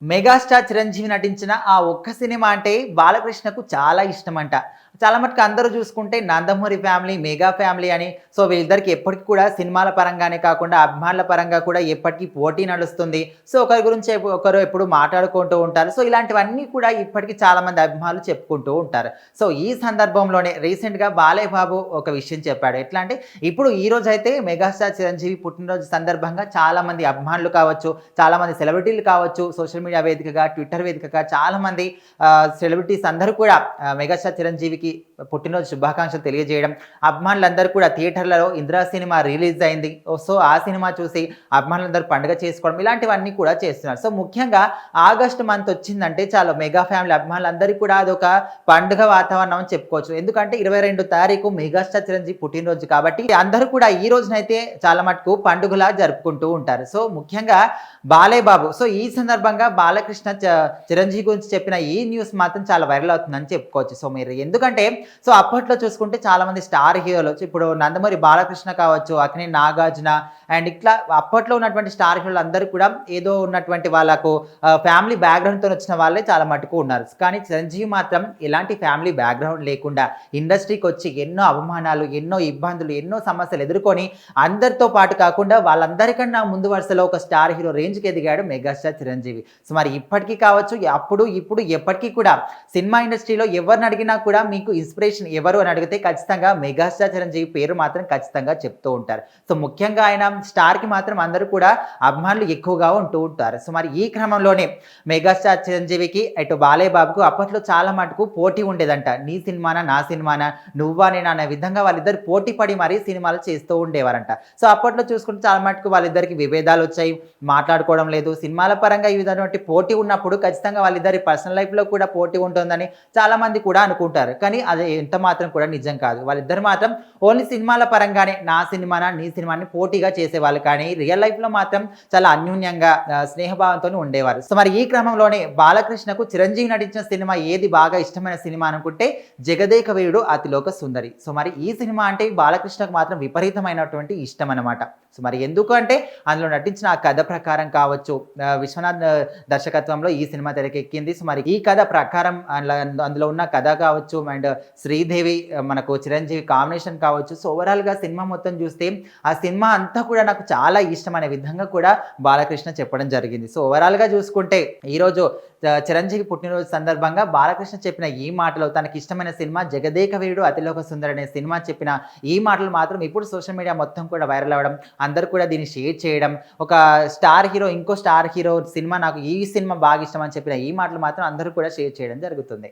Megastar Chiranjeevi నటించిన ఆ ఒక్క సినిమా అంటే బాలకృష్ణకు చాలా ఇష్టమంట. చాలా మటుకు అందరూ చూసుకుంటే నందమూరి ఫ్యామిలీ, మెగా ఫ్యామిలీ అని సో వీళ్ళిద్దరికి ఎప్పటికి కూడా సినిమాల పరంగానే కాకుండా అభిమానుల పరంగా కూడా ఎప్పటికీ పోటీ నడుస్తుంది. సో ఒకరి గురించి ఒకరు ఎప్పుడు మాట్లాడుకుంటూ ఉంటారు. సో ఇలాంటివన్నీ కూడా ఇప్పటికి చాలామంది అభిమానులు చెప్పుకుంటూ ఉంటారు. సో ఈ సందర్భంలోనే రీసెంట్‌గా బాలయ్య బాబు ఒక విషయం చెప్పాడు. ఎట్లా అంటే ఇప్పుడు ఈ రోజైతే మెగాస్టార్ చిరంజీవి పుట్టినరోజు సందర్భంగా చాలామంది అభిమానులు కావచ్చు, చాలామంది సెలబ్రిటీలు కావచ్చు, సోషల్ మీడియా వేదికగా, ట్విట్టర్ వేదికగా చాలామంది సెలబ్రిటీస్ అందరూ కూడా మెగాస్టార్ చిరంజీవికి పుట్టినరోజు శుభాకాంక్షలు తెలియజేయడం, అభిమానులందరూ కూడా థియేటర్లలో ఇందిరా సినిమా రిలీజ్ అయింది. సో ఆ సినిమా చూసి అభిమానులందరూ పండుగ చేసుకోవడం ఇలాంటివన్నీ కూడా చేస్తున్నారు. సో ముఖ్యంగా ఆగస్టు మంత్ వచ్చిందంటే చాలు మెగా ఫ్యామిలీ అభిమానులందరికీ కూడా అదొక పండుగ వాతావరణం అని చెప్పుకోవచ్చు. ఎందుకంటే 22 తారీఖు మెగాస్టార్ చిరంజీవి పుట్టినరోజు కాబట్టి అందరూ కూడా ఈ రోజునైతే చాలా మటుకు పండుగలా జరుపుకుంటూ ఉంటారు. సో ముఖ్యంగా బాలయ్య బాబు సో ఈ సందర్భంగా బాలకృష్ణ చిరంజీవి గురించి చెప్పిన ఈ న్యూస్ మాత్రం చాలా వైరల్ అవుతుందని చెప్పుకోవచ్చు. సో మీరు ఎందుకంటే సో అప్పట్లో చూసుకుంటే చాలా మంది స్టార్ హీరోలు ఇప్పుడు నందమూరి బాలకృష్ణ కావచ్చు, అక్కినేని నాగార్జున అండ్ ఇట్లా అప్పట్లో ఉన్నటువంటి స్టార్ హీరోలు అందరూ కూడా ఏదో ఉన్నటువంటి వాళ్ళకు ఫ్యామిలీ బ్యాక్గ్రౌండ్తో వచ్చిన వాళ్ళే చాలా మటుకు ఉన్నారు. కానీ చిరంజీవి మాత్రం ఎలాంటి ఫ్యామిలీ బ్యాక్గ్రౌండ్ లేకుండా ఇండస్ట్రీకి వచ్చి ఎన్నో అవమానాలు, ఎన్నో ఇబ్బందులు, ఎన్నో సమస్యలు ఎదుర్కొని అందరితో పాటు కాకుండా వాళ్ళందరికన్నా ముందు వరుసలో ఒక స్టార్ హీరో రేంజ్కి ఎదిగాడు మెగాస్టార్ చిరంజీవి. సో మరి ఇప్పటికీ కావచ్చు, అప్పుడు ఇప్పుడు ఎప్పటికీ కూడా సినిమా ఇండస్ట్రీలో ఎవరిని అడిగినా కూడా మీకు ఇన్స్పిరేషన్ ఎవరు అని అడిగితే ఖచ్చితంగా మెగాస్టార్ చిరంజీవి పేరు మాత్రం ఖచ్చితంగా చెప్తూ ఉంటారు. సో ముఖ్యంగా ఆయన స్టార్కి మాత్రం అందరూ కూడా అభిమానులు ఎక్కువగా ఉంటూ ఉంటారు. సో మరి ఈ క్రమంలోనే మెగాస్టార్ చిరంజీవికి ఇటు బాలయ్య బాబుకు అప్పట్లో చాలా మటుకు పోటీ ఉండేదంట. నీ సినిమానా నా సినిమానా, నువ్వా నేనా అనే విధంగా వాళ్ళిద్దరు పోటీ పడి మరీ సినిమాలు చేస్తూ ఉండేవారంట. సో అప్పట్లో చూసుకుంటే చాలా మటుకు వాళ్ళిద్దరికి విభేదాలు వచ్చాయి, మాట్లాడుకోవడం లేదు. సినిమాల పరంగా ఈ విధమైనటువంటి పోటీ ఉన్నప్పుడు ఖచ్చితంగా వాళ్ళిద్దరి పర్సనల్ లైఫ్లో కూడా పోటీ ఉంటుందని చాలామంది కూడా అనుకుంటారు. కానీ అది ఎంత మాత్రం కూడా నిజం కాదు. వాళ్ళిద్దరు మాత్రం ఓన్లీ సినిమాల పరంగానే నా సినిమానా నీ సినిమాని పోటీగా చేసేవాళ్ళు. కానీ రియల్ లైఫ్లో మాత్రం చాలా అన్యోన్యంగా స్నేహభావంతో ఉండేవారు. సో మరి ఈ క్రమంలోనే బాలకృష్ణకు చిరంజీవి నటించిన సినిమా ఏది బాగా ఇష్టమైన సినిమా అనుకుంటే జగదేక వీరుడు అతిలోక సుందరి. సో మరి ఈ సినిమా అంటే బాలకృష్ణకు మాత్రం విపరీతమైనటువంటి ఇష్టం అనమాట. సో మరి ఎందుకు అంటే అందులో నటించిన ఆ కథ ప్రకారం కావచ్చు, విశ్వనాథ్ దర్శకత్వంలో ఈ సినిమా తెరకెక్కింది. సో మరి ఈ కథ ప్రకారం అందులో ఉన్న కథ కావచ్చు అండ్ శ్రీదేవి మనకు చిరంజీవి కాంబినేషన్ కావచ్చు. సో ఓవరాల్గా సినిమా మొత్తం చూస్తే ఆ సినిమా అంతా కూడా నాకు చాలా ఇష్టం అనే విధంగా కూడా బాలకృష్ణ చెప్పడం జరిగింది. సో ఓవరాల్గా చూసుకుంటే ఈరోజు చిరంజీవి పుట్టినరోజు సందర్భంగా బాలకృష్ణ చెప్పిన ఈ మాటలు, తనకి ఇష్టమైన సినిమా జగదేక వీరుడు అతిలోక సుందరి అనే సినిమా చెప్పిన ఈ మాటలు మాత్రం ఇప్పుడు సోషల్ మీడియా మొత్తం కూడా వైరల్ అవ్వడం, అందరూ కూడా దీన్ని షేర్ చేయడం, ఒక స్టార్ హీరో ఇంకో స్టార్ హీరో సినిమా నాకు ఈ సినిమా బాగా ఇష్టం అని చెప్పిన ఈ మాటలు మాత్రం అందరూ కూడా షేర్ చేయడం జరుగుతుంది.